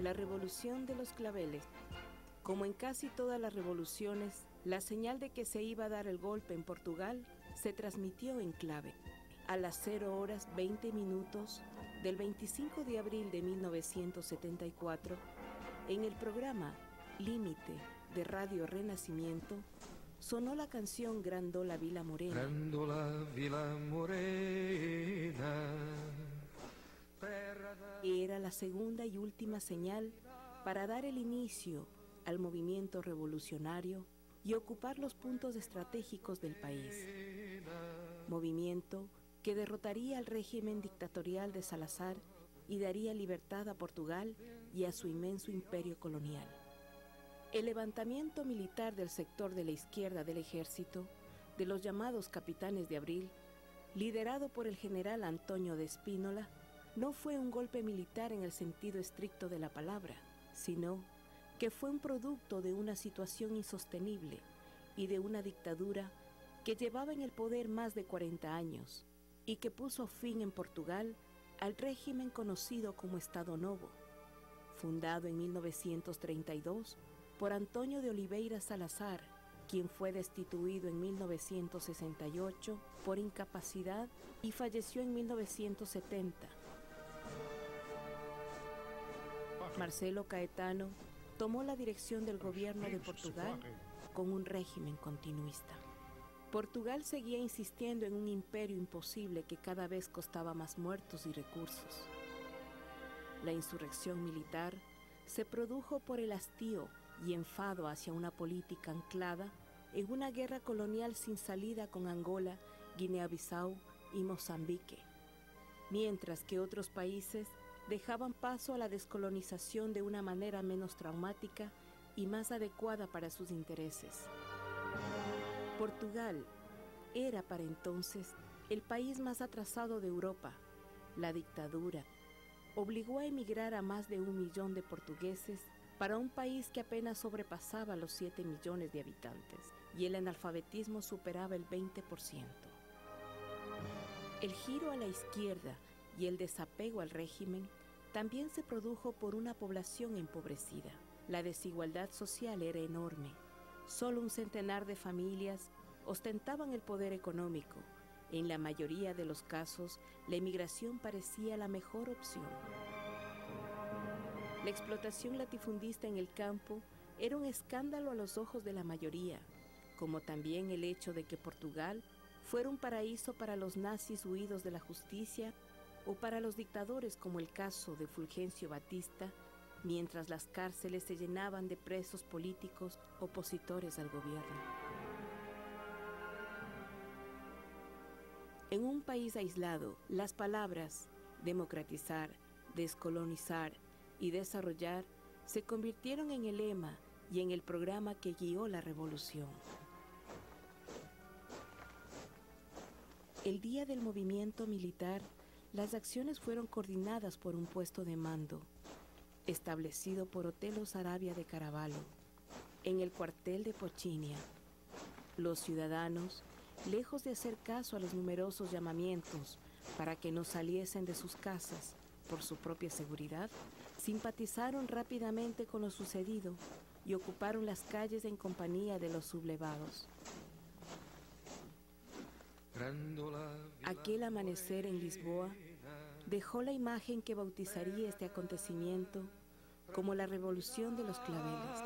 La revolución de los claveles. Como en casi todas las revoluciones, la señal de que se iba a dar el golpe en Portugal se transmitió en clave. A las 0:20 del 25 de abril de 1974, en el programa Límite de Radio Renacimiento, sonó la canción Grandola Vila Morena. Grandola Vila Morena. Era la segunda y última señal para dar el inicio al movimiento revolucionario y ocupar los puntos estratégicos del país. Movimiento que derrotaría al régimen dictatorial de Salazar y daría libertad a Portugal y a su inmenso imperio colonial. El levantamiento militar del sector de la izquierda del ejército, de los llamados capitanes de abril, liderado por el general Antonio de Espínola, no fue un golpe militar en el sentido estricto de la palabra, sino que fue un producto de una situación insostenible y de una dictadura que llevaba en el poder más de 40 años y que puso fin en Portugal al régimen conocido como Estado Novo, fundado en 1932 por Antonio de Oliveira Salazar, quien fue destituido en 1968 por incapacidad y falleció en 1970. Marcelo Caetano tomó la dirección del gobierno de Portugal con un régimen continuista. Portugal seguía insistiendo en un imperio imposible que cada vez costaba más muertos y recursos. La insurrección militar se produjo por el hastío y enfado hacia una política anclada en una guerra colonial sin salida con Angola, Guinea-Bissau y Mozambique, mientras que otros países dejaban paso a la descolonización de una manera menos traumática y más adecuada para sus intereses. Portugal era para entonces el país más atrasado de Europa. La dictadura obligó a emigrar a más de 1 millón de portugueses para un país que apenas sobrepasaba los 7 millones de habitantes y el analfabetismo superaba el 20%. El giro a la izquierda y el desapego al régimen también se produjo por una población empobrecida. La desigualdad social era enorme. Solo un centenar de familias ostentaban el poder económico. En la mayoría de los casos, la emigración parecía la mejor opción. La explotación latifundista en el campo era un escándalo a los ojos de la mayoría, como también el hecho de que Portugal fuera un paraíso para los nazis huidos de la justicia o para los dictadores, como el caso de Fulgencio Batista, mientras las cárceles se llenaban de presos políticos opositores al gobierno. En un país aislado, las palabras democratizar, descolonizar y desarrollar se convirtieron en el lema y en el programa que guió la revolución. El día del movimiento militar, las acciones fueron coordinadas por un puesto de mando, establecido por Otelo Sarabia de Carvalho, en el cuartel de Pochinia. Los ciudadanos, lejos de hacer caso a los numerosos llamamientos para que no saliesen de sus casas por su propia seguridad, simpatizaron rápidamente con lo sucedido y ocuparon las calles en compañía de los sublevados. Aquel amanecer en Lisboa dejó la imagen que bautizaría este acontecimiento como la Revolución de los Claveles.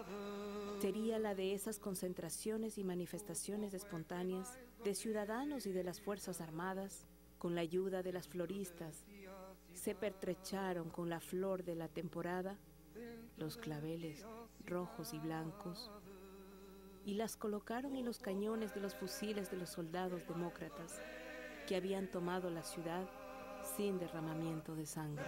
Sería la de esas concentraciones y manifestaciones espontáneas de ciudadanos y de las Fuerzas Armadas, con la ayuda de las floristas, se pertrecharon con la flor de la temporada, los claveles rojos y blancos, y las colocaron en los cañones de los fusiles de los soldados demócratas que habían tomado la ciudad sin derramamiento de sangre.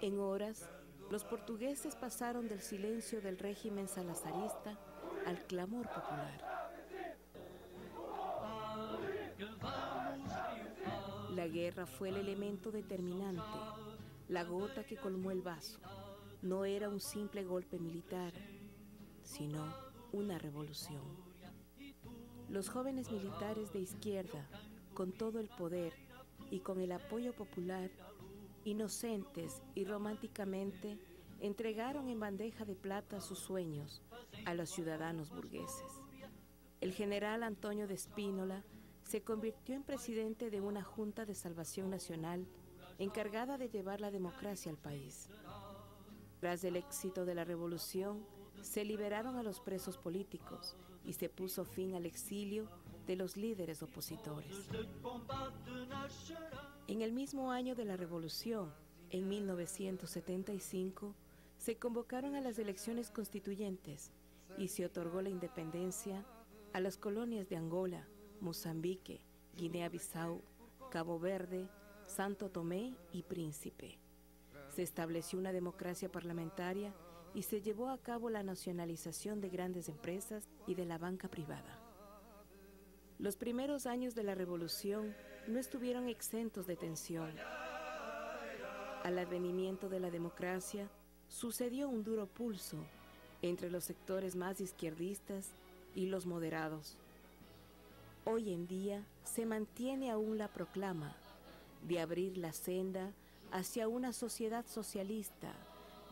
En horas, los portugueses pasaron del silencio del régimen salazarista al clamor popular. La guerra fue el elemento determinante, la gota que colmó el vaso. No era un simple golpe militar, sino una revolución. Los jóvenes militares de izquierda, con todo el poder y con el apoyo popular, inocentes y románticamente entregaron en bandeja de plata sus sueños a los ciudadanos burgueses. El general Antonio de Spínola se convirtió en presidente de una Junta de Salvación Nacional encargada de llevar la democracia al país. Tras el éxito de la revolución, se liberaron a los presos políticos y se puso fin al exilio de los líderes opositores. En el mismo año de la revolución, en 1975, se convocaron a las elecciones constituyentes y se otorgó la independencia a las colonias de Angola, Mozambique, Guinea-Bissau, Cabo Verde, Santo Tomé y Príncipe. Se estableció una democracia parlamentaria y se llevó a cabo la nacionalización de grandes empresas y de la banca privada. Los primeros años de la revolución no estuvieron exentos de tensión. Al advenimiento de la democracia, sucedió un duro pulso entre los sectores más izquierdistas y los moderados. Hoy en día se mantiene aún la proclama de abrir la senda hacia una sociedad socialista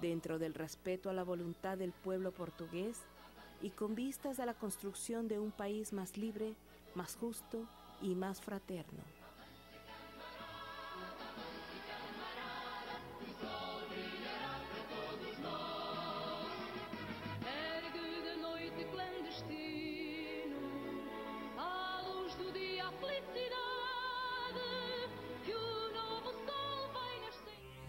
dentro del respeto a la voluntad del pueblo portugués y con vistas a la construcción de un país más libre, más justo y más fraterno.